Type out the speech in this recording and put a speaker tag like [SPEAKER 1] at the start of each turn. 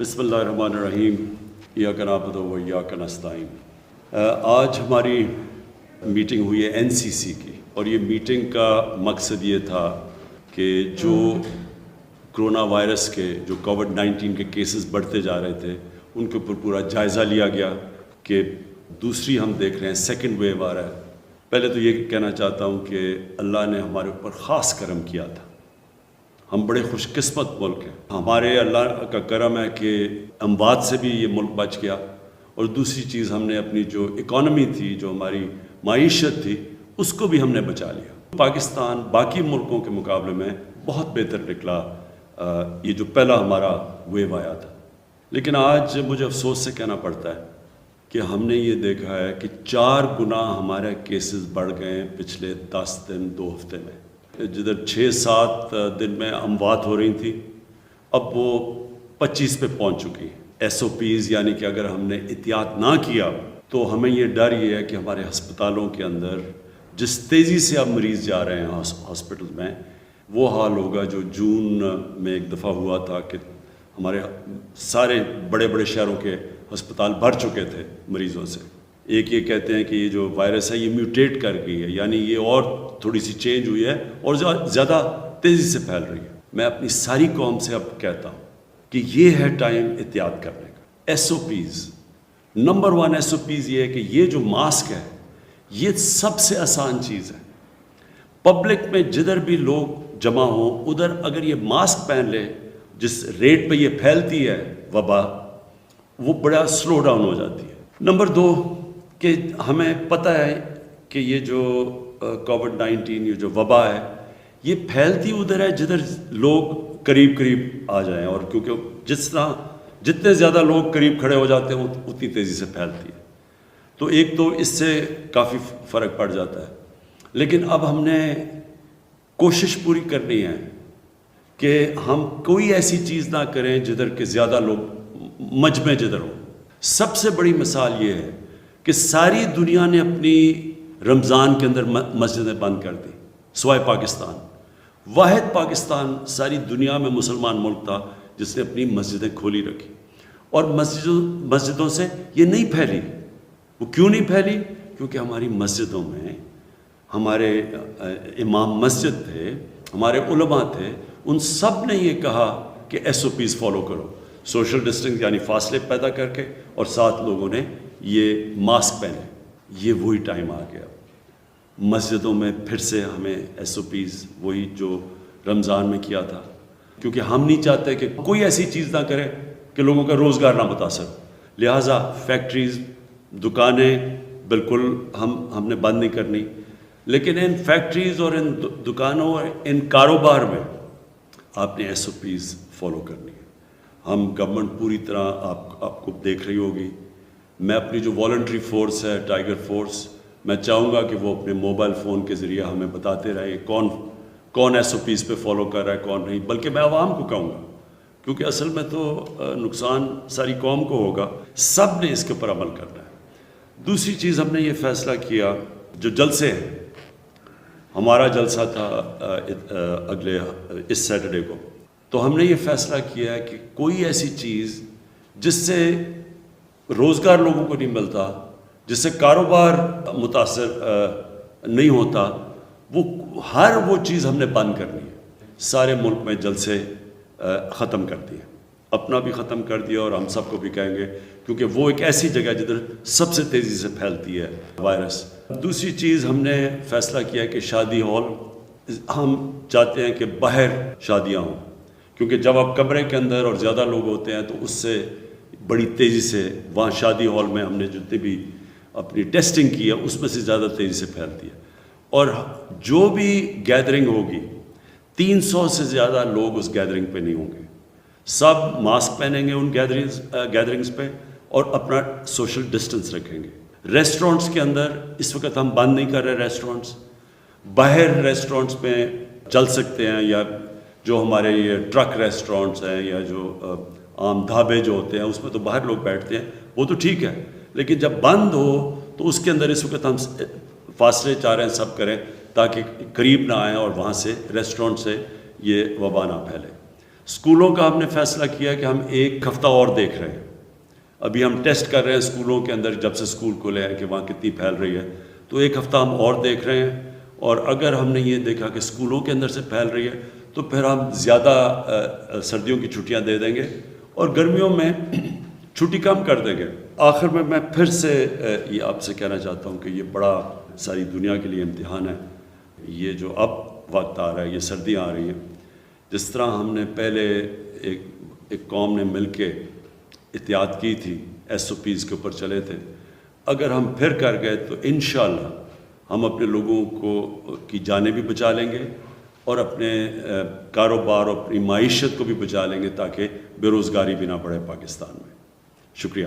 [SPEAKER 1] بسم اللہ الرحمن الرحیم ایاک نعبد و ایاک نستعین۔ آج ہماری میٹنگ ہوئی ہے NCC کی، اور یہ میٹنگ کا مقصد یہ تھا کہ جو کرونا وائرس کے جو کووڈ-19 کے کیسز بڑھتے جا رہے تھے ان کے اوپر پورا جائزہ لیا گیا کہ دوسری ہم دیکھ رہے ہیں سیکنڈ ویو آ رہا ہے۔ پہلے تو یہ کہنا چاہتا ہوں کہ اللہ نے ہمارے اوپر خاص کرم کیا تھا، ہم بڑے خوش قسمت ملک ہیں، ہمارے اللہ کا کرم ہے کہ اموات سے بھی یہ ملک بچ گیا، اور دوسری چیز ہم نے اپنی جو اکانومی تھی، جو ہماری معیشت تھی، اس کو بھی ہم نے بچا لیا۔ پاکستان باقی ملکوں کے مقابلے میں بہت بہتر نکلا یہ جو پہلا ہمارا ویو آیا تھا۔ لیکن آج مجھے افسوس سے کہنا پڑتا ہے کہ ہم نے یہ دیکھا ہے کہ 4 گنا ہمارے کیسز بڑھ گئے ہیں پچھلے 10 دن 2 ہفتے میں۔ جدھر 6-7 دن میں اموات ہو رہی تھی، اب وہ 25 پہ پہنچ چکی ہیں۔ SOPs یعنی کہ اگر ہم نے احتیاط نہ کیا تو ہمیں یہ ڈر یہ ہے کہ ہمارے ہسپتالوں کے اندر جس تیزی سے اب مریض جا رہے ہیں ہاسپٹل میں، وہ حال ہوگا جو جون میں ایک دفعہ ہوا تھا کہ ہمارے سارے بڑے بڑے شہروں کے ہسپتال بھر چکے تھے مریضوں سے۔ ایک یہ کہتے ہیں کہ یہ جو وائرس ہے یہ میوٹیٹ کر گئی ہے، یعنی یہ اور تھوڑی سی چینج ہوئی ہے اور زیادہ تیزی سے پھیل رہی ہے۔ میں اپنی ساری قوم سے اب کہتا ہوں کہ یہ ہے ٹائم احتیاط کرنے کا۔ SOPs نمبر 1 SOPs یہ ہے کہ یہ جو ماسک ہے یہ سب سے آسان چیز ہے۔ پبلک میں جدھر بھی لوگ جمع ہوں ادھر اگر یہ ماسک پہن لے، جس ریٹ پہ یہ پھیلتی ہے وبا، وہ بڑا سلو ڈاؤن ہو جاتی ہے۔ نمبر 2 کہ ہمیں پتہ ہے کہ یہ جو کووڈ-19 یہ جو وبا ہے یہ پھیلتی ادھر ہے جدھر لوگ قریب قریب آ جائیں، اور کیونکہ جتنے زیادہ لوگ قریب کھڑے ہو جاتے ہیں اتنی تیزی سے پھیلتی ہے، تو ایک تو اس سے کافی فرق پڑ جاتا ہے۔ لیکن اب ہم نے کوشش پوری کرنی ہے کہ ہم کوئی ایسی چیز نہ کریں جدھر کہ زیادہ لوگ مجمع جدھر ہو۔ سب سے بڑی مثال یہ ہے کہ ساری دنیا نے اپنی رمضان کے اندر مسجدیں بند کر دی سوائے پاکستان۔ واحد پاکستان ساری دنیا میں مسلمان ملک تھا جس نے اپنی مسجدیں کھولی رکھی، اور مسجدوں سے یہ نہیں پھیلی۔ وہ کیوں نہیں پھیلی؟ کیونکہ ہماری مسجدوں میں ہمارے امام مسجد تھے، ہمارے علماء تھے، ان سب نے یہ کہا کہ SOPs فالو کرو، سوشل ڈسٹنس یعنی فاصلے پیدا کر کے، اور ساتھ لوگوں نے یہ ماسک پہنے۔ یہ وہی ٹائم آ گیا، مسجدوں میں پھر سے ہمیں SOPs وہی جو رمضان میں کیا تھا، کیونکہ ہم نہیں چاہتے کہ کوئی ایسی چیز نہ کرے کہ لوگوں کا روزگار نہ متاثر۔ لہٰذا فیکٹریز، دکانیں بالکل ہم نے بند نہیں کرنی، لیکن ان فیکٹریز اور ان دکانوں اور ان کاروبار میں آپ نے SOPs فالو کرنی ہے۔ ہم گورنمنٹ پوری طرح آپ کو دیکھ رہی ہوگی۔ میں اپنی جو والنٹری فورس ہے ٹائیگر فورس، میں چاہوں گا کہ وہ اپنے موبائل فون کے ذریعے ہمیں بتاتے رہیں کون SOPs پہ فالو کر رہا ہے کون نہیں، بلکہ میں عوام کو کہوں گا، کیونکہ اصل میں تو نقصان ساری قوم کو ہوگا، سب نے اس کے اوپر عمل کرنا ہے۔ دوسری چیز ہم نے یہ فیصلہ کیا، جو جلسے ہیں، ہمارا جلسہ تھا اگلے اس سیٹرڈے کو، تو ہم نے یہ فیصلہ کیا ہے کہ کوئی ایسی چیز جس سے روزگار لوگوں کو نہیں ملتا، جس سے کاروبار متاثر نہیں ہوتا، ہر وہ چیز ہم نے بند کرنی ہے۔ سارے ملک میں جلسے ختم کر دیے، اپنا بھی ختم کر دیا، اور ہم سب کو بھی کہیں گے، کیونکہ وہ ایک ایسی جگہ جدھر سب سے تیزی سے پھیلتی ہے وائرس۔ دوسری چیز ہم نے فیصلہ کیا کہ شادی ہال، ہم چاہتے ہیں کہ باہر شادیاں ہوں، کیونکہ جب آپ کمرے کے اندر اور زیادہ لوگ ہوتے ہیں تو اس سے بڑی تیزی سے وہاں شادی ہال میں ہم نے جتنی بھی اپنی ٹیسٹنگ کی ہے اس میں سے زیادہ تیزی سے پھیلتی ہے، اور جو بھی گیدرنگ ہوگی 300 سے زیادہ لوگ اس گیدرنگ پہ نہیں ہوں گے، سب ماسک پہنیں گے ان گیدرنگز پہ، اور اپنا سوشل ڈسٹنس رکھیں گے۔ ریسٹورنٹس کے اندر اس وقت ہم بند نہیں کر رہے ریسٹورنٹس، باہر ریسٹورنٹس میں چل سکتے ہیں، یا جو ہمارے یہ ٹرک ریسٹورنٹس ہیں یا جو عام ڈھابے جو ہوتے ہیں اس میں تو باہر لوگ بیٹھتے ہیں، وہ تو ٹھیک ہے، لیکن جب بند ہو تو اس کے اندر اس وقت ہم فاصلے چاہ رہے ہیں سب کریں تاکہ قریب نہ آئیں اور وہاں سے ریسٹورنٹ سے یہ وبا نہ پھیلے۔ اسکولوں کا ہم نے فیصلہ کیا کہ ہم ایک ہفتہ اور دیکھ رہے ہیں. ابھی ہم ٹیسٹ کر رہے ہیں اسکولوں کے اندر جب سے اسکول کھلے ہیں کہ وہاں کتنی پھیل رہی ہے. تو ایک ہفتہ ہم اور دیکھ رہے ہیں، اور اگر ہم نے یہ دیکھا کہ اسکولوں کے اندر سے پھیل رہی ہے تو پھر ہم زیادہ سردیوں کی چھٹیاں دے دیں گے اور گرمیوں میں چھٹی کم کر دیں گے. آخر میں پھر سے یہ آپ سے کہنا چاہتا ہوں کہ یہ بڑا ساری دنیا کے لیے امتحان ہے. یہ جو اب وقت آ رہا ہے، یہ سردیاں آ رہی ہیں، جس طرح ہم نے پہلے ایک قوم نے مل کے احتیاط کی تھی، ایس او پیز کے اوپر چلے تھے، اگر ہم پھر کر گئے تو انشاءاللہ ہم اپنے لوگوں کی جانیں بھی بچا لیں گے اور اپنے کاروبار اور اپنی معیشت کو بھی بچا لیں گے، تاکہ بے روزگاری بھی نہ بڑھے پاکستان میں. شکریہ.